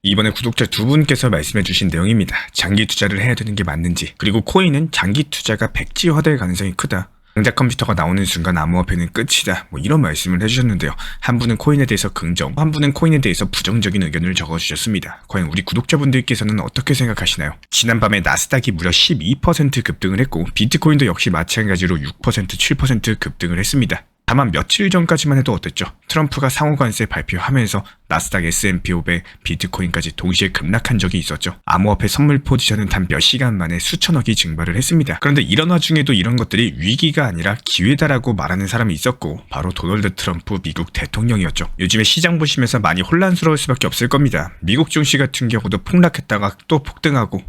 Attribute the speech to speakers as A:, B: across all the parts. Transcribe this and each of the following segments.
A: 이번에 구독자 두 분께서 말씀해주신 내용입니다. 장기 투자를 해야 되는 게 맞는지, 그리고 코인은 장기 투자가 백지화될 가능성이 크다. 장작 컴퓨터가 나오는 순간 암호화폐는 끝이다. 이런 말씀을 해주셨는데요. 한 분은 코인에 대해서 긍정, 한 분은 코인에 대해서 부정적인 의견을 적어주셨습니다. 과연 우리 구독자분들께서는 어떻게 생각하시나요? 지난밤에 나스닥이 무려 12% 급등을 했고, 비트코인도 역시 마찬가지로 6%, 7% 급등을 했습니다. 다만 며칠 전까지만 해도 어땠죠? 트럼프가 상호관세 발표하면서 나스닥, S&P 500, 비트코인까지 동시에 급락한 적이 있었죠. 암호화폐 선물 포지션은 단 몇 시간 만에 수천억이 증발을 했습니다. 그런데 이런 와중에도 이런 것들이 위기가 아니라 기회다라고 말하는 사람이 있었고, 바로 도널드 트럼프 미국 대통령이었죠. 요즘에 시장 보시면서 많이 혼란스러울 수밖에 없을 겁니다. 미국 증시 같은 경우도 폭락했다가 또 폭등하고,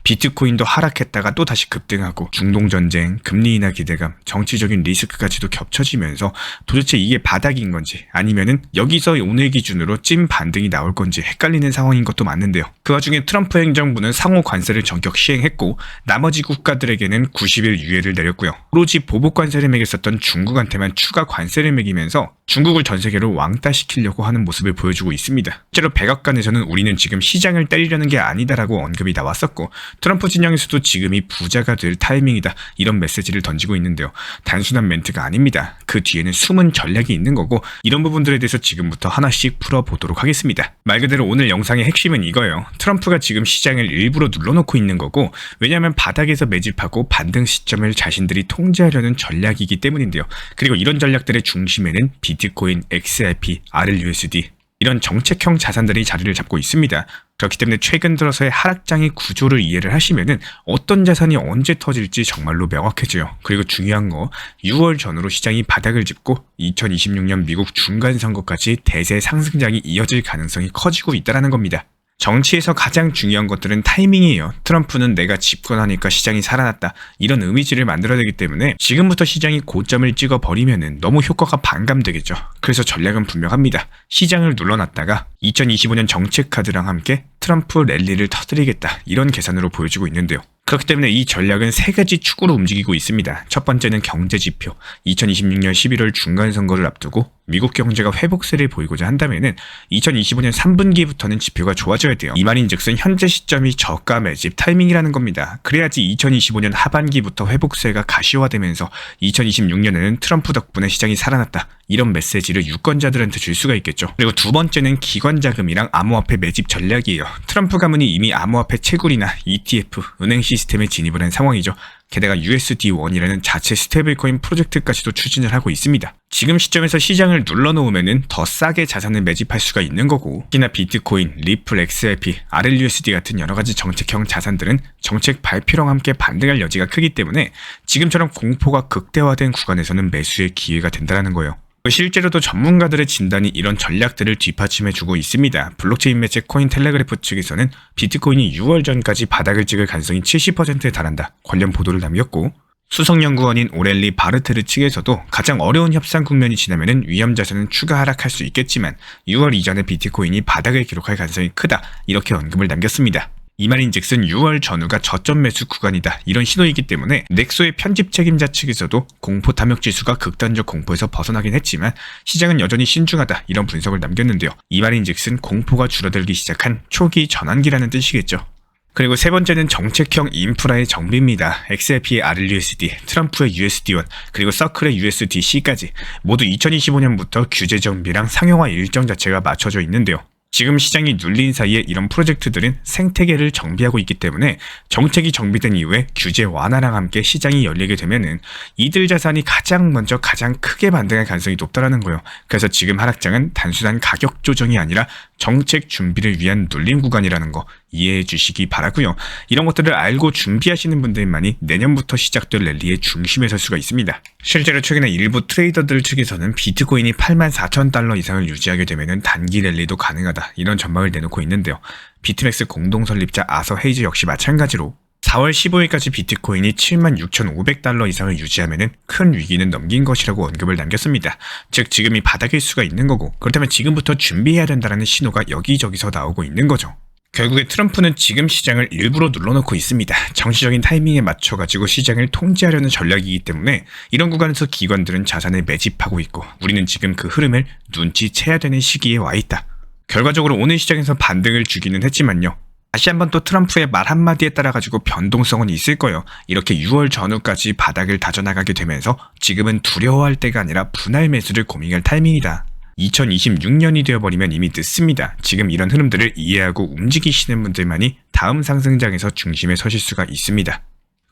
A: 비트코인도 하락했다가 또 다시 급등하고, 중동전쟁, 금리 인하 기대감, 정치적인 리스크까지도 겹쳐지면서 도대체 이게 바닥인 건지 아니면은 여기서 오늘 기준으로 찐 반등이 나올 건지 헷갈리는 상황인 것도 맞는데요. 그 와중에 트럼프 행정부는 상호 관세를 전격 시행했고, 나머지 국가들에게는 90일 유예를 내렸고요. 오로지 보복 관세를 매겼었던 중국한테만 추가 관세를 매기면서 중국을 전 세계로 왕따시키려고 하는 모습을 보여주고 있습니다. 실제로 백악관에서는 우리는 지금 시장을 때리려는 게 아니다라고 언급이 나왔었고, 트럼프 진영에서도 지금이 부자가 될 타이밍이다, 이런 메시지를 던지고 있는데요. 단순한 멘트가 아닙니다. 그 뒤에는 숨은 전략이 있는 거고, 이런 부분들에 대해서 지금부터 하나씩 풀어보도록 하겠습니다. 말 그대로 오늘 영상의 핵심은 이거예요. 트럼프가 지금 시장을 일부러 눌러놓고 있는 거고, 왜냐하면 바닥에서 매집하고 반등 시점을 자신들이 통제하려는 전략이기 때문인데요. 그리고 이런 전략들의 중심에는 비트코인, XRP, RLUSD 이런 정책형 자산들이 자리를 잡고 있습니다. 그렇기 때문에 최근 들어서의 하락장의 구조를 이해를 하시면은 어떤 자산이 언제 터질지 정말로 명확해져요. 그리고 중요한 거, 6월 전후로 시장이 바닥을 짚고 2026년 미국 중간선거까지 대세 상승장이 이어질 가능성이 커지고 있다는 겁니다. 정치에서 가장 중요한 것들은 타이밍이에요. 트럼프는 내가 집권하니까 시장이 살아났다, 이런 이미지를 만들어내기 때문에 지금부터 시장이 고점을 찍어버리면 너무 효과가 반감되겠죠. 그래서 전략은 분명합니다. 시장을 눌러놨다가 2025년 정책 카드랑 함께 트럼프 랠리를 터뜨리겠다, 이런 계산으로 보여주고 있는데요. 그렇기 때문에 이 전략은 세 가지 축으로 움직이고 있습니다. 첫 번째는 경제지표. 2026년 11월 중간선거를 앞두고 미국 경제가 회복세를 보이고자 한다면은 2025년 3분기부터는 지표가 좋아져야 돼요. 이 말인즉슨 현재 시점이 저가 매집 타이밍이라는 겁니다. 그래야지 2025년 하반기부터 회복세가 가시화되면서 2026년에는 트럼프 덕분에 시장이 살아났다, 이런 메시지를 유권자들한테 줄 수가 있겠죠. 그리고 두 번째는 기관자금이랑 암호화폐 매집 전략이에요. 트럼프 가문이 이미 암호화폐 채굴이나 ETF, 은행 시스템에 진입을 한 상황이죠. 게다가 USD1이라는 자체 스테이블코인 프로젝트까지도 추진을 하고 있습니다. 지금 시점에서 시장을 눌러놓으면은 더 싸게 자산을 매집할 수가 있는 거고, 특히나 비트코인, 리플, XRP, RLUSD 같은 여러가지 정책형 자산들은 정책 발표랑 함께 반등할 여지가 크기 때문에 지금처럼 공포가 극대화된 구간에서는 매수의 기회가 된다는 거예요. 실제로도 전문가들의 진단이 이런 전략들을 뒷받침해주고 있습니다. 블록체인 매체 코인텔레그래프 측에서는 비트코인이 6월 전까지 바닥을 찍을 가능성이 70%에 달한다, 관련 보도를 남겼고, 수석연구원인 오렐리 바르테르 측에서도 가장 어려운 협상 국면이 지나면 위험자산은 추가 하락할 수 있겠지만 6월 이전에 비트코인이 바닥을 기록할 가능성이 크다, 이렇게 언급을 남겼습니다. 이 말인즉슨 6월 전후가 저점 매수 구간이다, 이런 신호이기 때문에 넥소의 편집 책임자 측에서도 공포 탐욕 지수가 극단적 공포에서 벗어나긴 했지만 시장은 여전히 신중하다, 이런 분석을 남겼는데요. 이 말인즉슨 공포가 줄어들기 시작한 초기 전환기라는 뜻이겠죠. 그리고 세 번째는 정책형 인프라의 정비입니다. XRP의 RLUSD, 트럼프의 USD1, 그리고 서클의 USDC까지 모두 2025년부터 규제 정비랑 상용화 일정 자체가 맞춰져 있는데요. 지금 시장이 눌린 사이에 이런 프로젝트들은 생태계를 정비하고 있기 때문에 정책이 정비된 이후에 규제 완화랑 함께 시장이 열리게 되면은 이들 자산이 가장 먼저 가장 크게 반등할 가능성이 높다라는 거예요. 그래서 지금 하락장은 단순한 가격 조정이 아니라 정책 준비를 위한 눌림 구간이라는 거 이해해 주시기 바라고요. 이런 것들을 알고 준비하시는 분들만이 내년부터 시작될 랠리의 중심에 설 수가 있습니다. 실제로 최근에 일부 트레이더들 측에서는 비트코인이 84,000달러 이상을 유지하게 되면 단기 랠리도 가능하다, 이런 전망을 내놓고 있는데요. 비트맥스 공동 설립자 아서 헤이즈 역시 마찬가지로 4월 15일까지 비트코인이 76,500달러 이상을 유지하면 큰 위기는 넘긴 것이라고 언급을 남겼습니다. 즉 지금이 바닥일 수가 있는 거고, 그렇다면 지금부터 준비해야 된다는 신호가 여기저기서 나오고 있는 거죠. 결국에 트럼프는 지금 시장을 일부러 눌러놓고 있습니다. 정치적인 타이밍에 맞춰가지고 시장을 통제하려는 전략이기 때문에 이런 구간에서 기관들은 자산을 매집하고 있고, 우리는 지금 그 흐름을 눈치채야 되는 시기에 와 있다. 결과적으로 오늘 시장에서 반등을 주기는 했지만요. 다시 한번 또 트럼프의 말 한마디에 따라가지고 변동성은 있을 거예요. 이렇게 6월 전후까지 바닥을 다져나가게 되면서 지금은 두려워할 때가 아니라 분할 매수를 고민할 타이밍이다. 2026년이 되어버리면 이미 늦습니다. 지금 이런 흐름들을 이해하고 움직이시는 분들만이 다음 상승장에서 중심에 서실 수가 있습니다.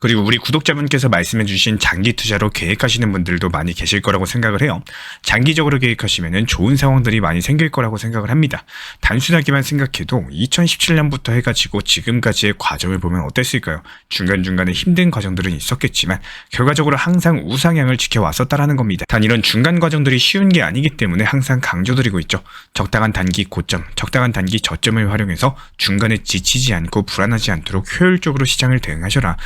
A: 그리고 우리 구독자분께서 말씀해주신 장기 투자로 계획하시는 분들도 많이 계실 거라고 생각을 해요. 장기적으로 계획하시면 좋은 상황들이 많이 생길 거라고 생각을 합니다. 단순하게만 생각해도 2017년부터 해가지고 지금까지의 과정을 보면 어땠을까요? 중간중간에 힘든 과정들은 있었겠지만 결과적으로 항상 우상향을 지켜왔었다라는 겁니다. 단 이런 중간 과정들이 쉬운 게 아니기 때문에 항상 강조드리고 있죠. 적당한 단기 고점, 적당한 단기 저점을 활용해서 중간에 지치지 않고 불안하지 않도록 효율적으로 시장을 대응하셔라.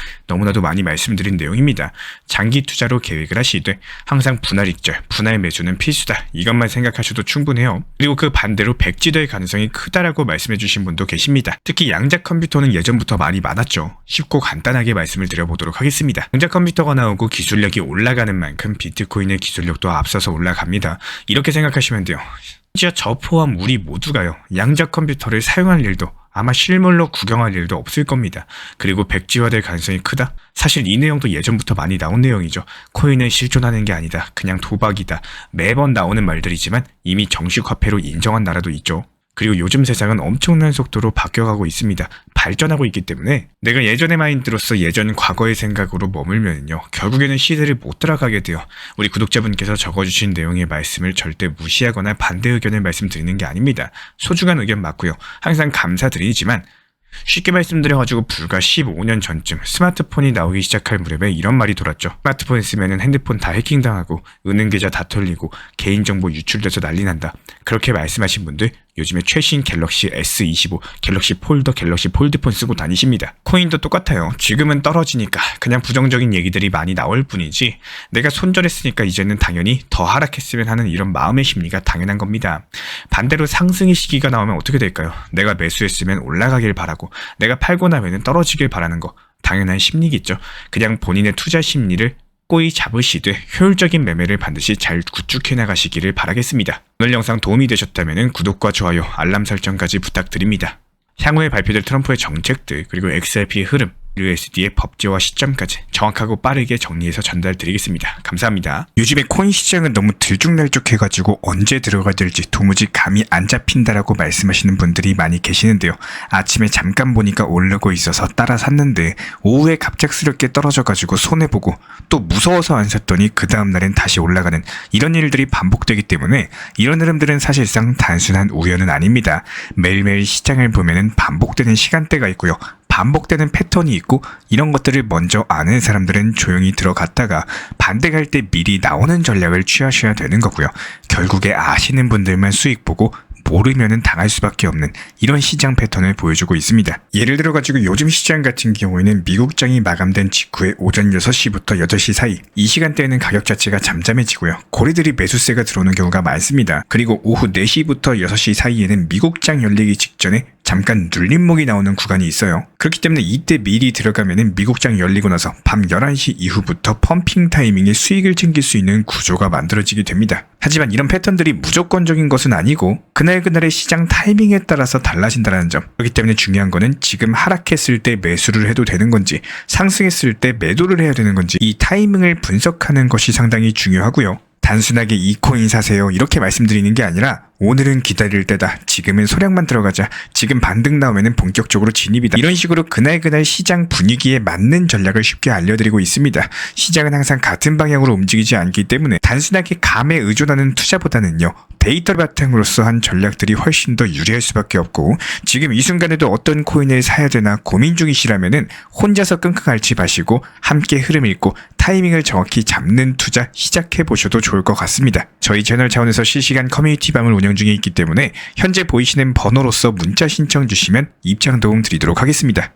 A: 너무나도 많이 말씀드린 내용입니다. 장기 투자로 계획을 하시되 항상 분할 익절, 분할 매수는 필수다. 이것만 생각하셔도 충분해요. 그리고 그 반대로 백지될 가능성이 크다라고 말씀해주신 분도 계십니다. 특히 양자 컴퓨터는 예전부터 말이 많았죠. 쉽고 간단하게 말씀을 드려보도록 하겠습니다. 양자 컴퓨터가 나오고 기술력이 올라가는 만큼 비트코인의 기술력도 앞서서 올라갑니다. 이렇게 생각하시면 돼요. 심지어 저 포함 우리 모두가요. 양자 컴퓨터를 사용할 일도 아마 실물로 구경할 일도 없을 겁니다. 그리고 백지화될 가능성이 크다? 사실 이 내용도 예전부터 많이 나온 내용이죠. 코인은 실존하는 게 아니다. 그냥 도박이다. 매번 나오는 말들이지만 이미 정식 화폐로 인정한 나라도 있죠. 그리고 요즘 세상은 엄청난 속도로 바뀌어가고 있습니다. 발전하고 있기 때문에 내가 예전의 마인드로서 예전 과거의 생각으로 머물면요. 결국에는 시대를 못 따라가게 돼요. 우리 구독자분께서 적어주신 내용의 말씀을 절대 무시하거나 반대 의견을 말씀드리는 게 아닙니다. 소중한 의견 맞고요. 항상 감사드리지만 쉽게 말씀드려가지고 불과 15년 전쯤 스마트폰이 나오기 시작할 무렵에 이런 말이 돌았죠. 스마트폰 쓰면은 핸드폰 다 해킹당하고 은행 계좌 다 털리고 개인정보 유출돼서 난리 난다. 그렇게 말씀하신 분들 요즘에 최신 갤럭시 S25, 갤럭시 폴더, 갤럭시 폴드폰 쓰고 다니십니다. 코인도 똑같아요. 지금은 떨어지니까 그냥 부정적인 얘기들이 많이 나올 뿐이지 내가 손절했으니까 이제는 당연히 더 하락했으면 하는 이런 마음의 심리가 당연한 겁니다. 반대로 상승의 시기가 나오면 어떻게 될까요? 내가 매수했으면 올라가길 바라고 내가 팔고 나면 떨어지길 바라는 거 당연한 심리겠죠. 그냥 본인의 투자 심리를 꼬이 잡으시되 효율적인 매매를 반드시 잘 구축해 나가시기를 바라겠습니다. 오늘 영상 도움이 되셨다면 구독과 좋아요, 알람 설정까지 부탁드립니다. 향후에 발표될 트럼프의 정책들 그리고 XRP의 흐름, USD의 법제화 시점까지 정확하고 빠르게 정리해서 전달드리겠습니다. 감사합니다. 요즘에 코인 시장은 너무 들쭉날쭉해가지고 언제 들어가야 될지 도무지 감이 안 잡힌다라고 말씀하시는 분들이 많이 계시는데요. 아침에 잠깐 보니까 오르고 있어서 따라 샀는데 오후에 갑작스럽게 떨어져가지고 손해보고 또 무서워서 안 샀더니 그 다음날엔 다시 올라가는 이런 일들이 반복되기 때문에 이런 흐름들은 사실상 단순한 우연은 아닙니다. 매일매일 시장을 보면은 반복되는 시간대가 있고요. 반복되는 패턴이 있고 이런 것들을 먼저 아는 사람들은 조용히 들어갔다가 반대갈 때 미리 나오는 전략을 취하셔야 되는 거고요. 결국에 아시는 분들만 수익 보고 모르면은 당할 수밖에 없는 이런 시장 패턴을 보여주고 있습니다. 예를 들어가지고 요즘 시장 같은 경우에는 미국장이 마감된 직후에 오전 6시부터 8시 사이 이 시간대에는 가격 자체가 잠잠해지고요. 고래들이 매수세가 들어오는 경우가 많습니다. 그리고 오후 4시부터 6시 사이에는 미국장 열리기 직전에 잠깐 눌림목이 나오는 구간이 있어요. 그렇기 때문에 이때 미리 들어가면은 미국장 열리고 나서 밤 11시 이후부터 펌핑 타이밍에 수익을 챙길 수 있는 구조가 만들어지게 됩니다. 하지만 이런 패턴들이 무조건적인 것은 아니고 그날그날의 시장 타이밍에 따라서 달라진다는 점. 그렇기 때문에 중요한 거는 지금 하락했을 때 매수를 해도 되는 건지 상승했을 때 매도를 해야 되는 건지 이 타이밍을 분석하는 것이 상당히 중요하고요. 단순하게 이 코인 사세요 이렇게 말씀드리는 게 아니라 오늘은 기다릴 때다. 지금은 소량만 들어가자. 지금 반등 나오면은 본격적으로 진입이다. 이런 식으로 그날 시장 분위기에 맞는 전략을 쉽게 알려드리고 있습니다. 시장은 항상 같은 방향으로 움직이지 않기 때문에 단순하게 감에 의존하는 투자보다는요. 데이터 바탕으로서 한 전략들이 훨씬 더 유리할 수밖에 없고 지금 이 순간에도 어떤 코인을 사야 되나 고민 중이시라면은 혼자서 끙끙 앓지 마시고 함께 흐름 읽고 타이밍을 정확히 잡는 투자 시작해 보셔도 좋을 것 같습니다. 저희 채널 차원에서 실시간 커뮤니티 방을 운영 중에 있기 때문에 현재 보이시는 번호로서 문자 신청 주시면 입장 도움 드리도록 하겠습니다.